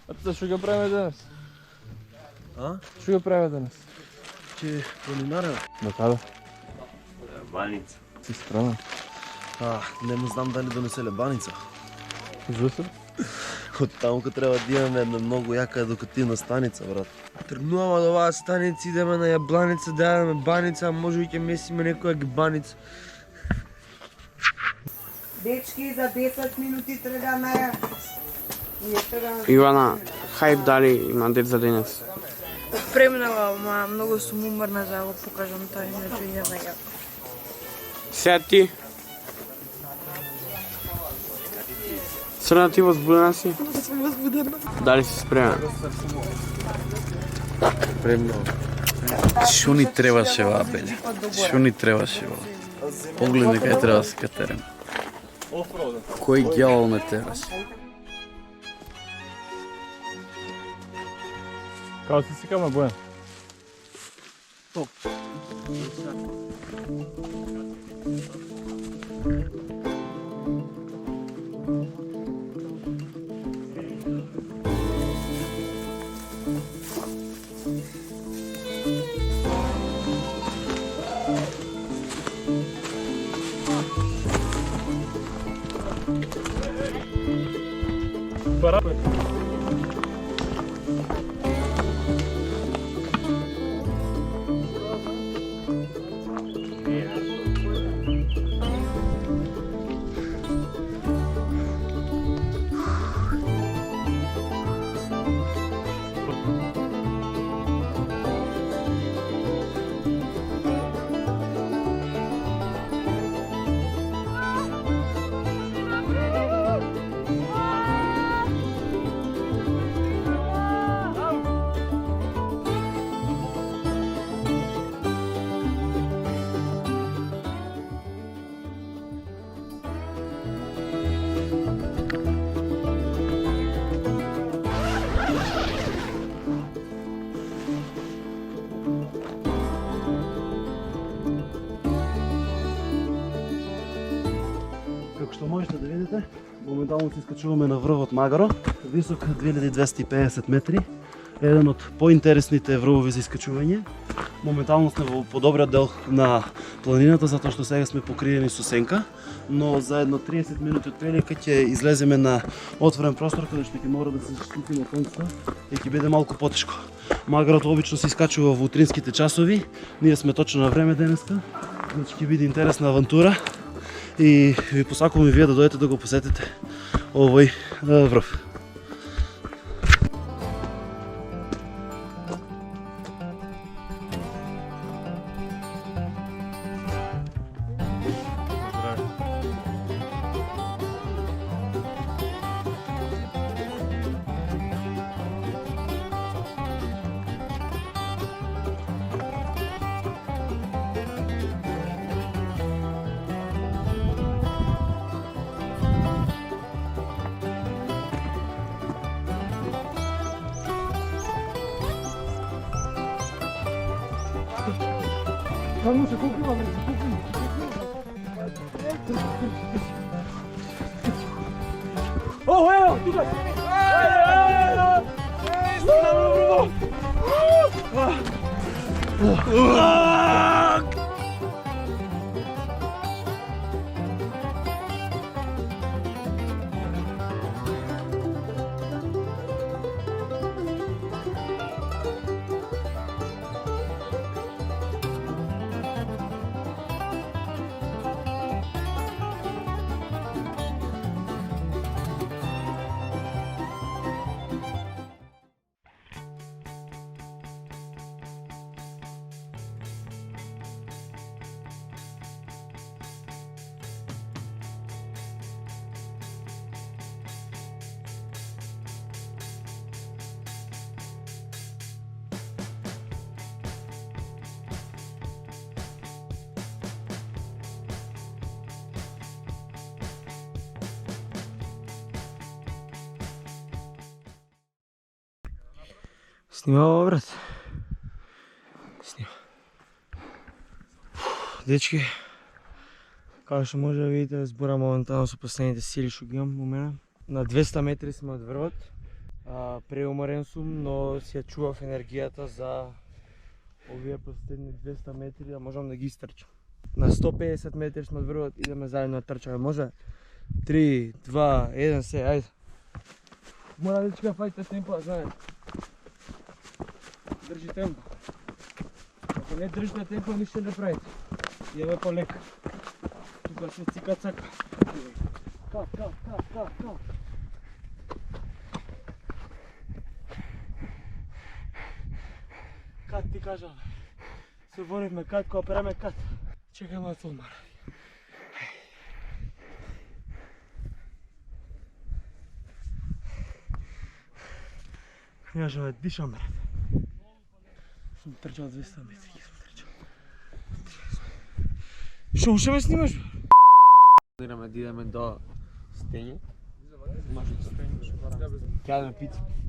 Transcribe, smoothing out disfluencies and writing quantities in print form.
А што го правиме денес? А? Што го правиме денес? Че планинарен? На каде? Баница. Си спремен? Не му знам да ни донеселе баница. Зусер? Од таму ка треба да имаме една многу јака едукативна станица, брат. Тргнуваме од оваа станица, идеме на јабланица, да јадеме баница, а може и ќе месиме некоја гибаница. Дечки, за 10 минути тргаме. Ивана, хајп дали има дет за денес? Премнала, ма многу сум уморна за да го покажам тој меѓу јавања. Сега ти? Срна, ти возбудена си? Сум возбудена. Дали си спремен? Премнало. Шо ни требаше ва, беле? Шо ни требаше ва? Погледни кај треба да се катерем. Кој ѓавол ме тераше? Као си сикаме, Бојан? Како што можете да видите, моментално се искачуваме на врвот Магаро, висок 2250 метри, еден од поинтересните врвови за искачување. Моментално сме во подобриот дел на планината, затоа што сега сме покриени со сенка, но за едно 30 минути од прилика ќе излеземе на отворен простор каде што ќе мора да се заштитиме конците и ќе биде малку потешко. Магарот обично се искачува во утринските часови, ние сме точно на време денеска, значи ќе биде интересна авантура. И ви посакувам и вие да дојдете да го посетите овој врв. Снимава, брат. Снима. Дечки, како што може да видите, зборам моментално со последните сили што ги имам у мене. На 200 метри сме од врвот. преуморен сум, но си ја чував енергијата за овие последни 200 метри да можам да ги истрчам. На 150 метри сме од врвот, идеме заедно да трчаме, може? 3, 2, 1, се, ајде. Мора дечка фајте темпо, знаете. Држи темпо. Ако не држите темпо, ништо не правите. Идеме полека. Тука се цика-цака. Кап. Кат ти кажам. Се воривме кат, кога переме кат. Чекај малку одмор. Не можам да дишам, брат. Сум трчал 200 метри, сум трчал. Шо, уште ме снимаш, бе? Планираме да идеме до Стења. Може да стењаш, ќе јадеме пица.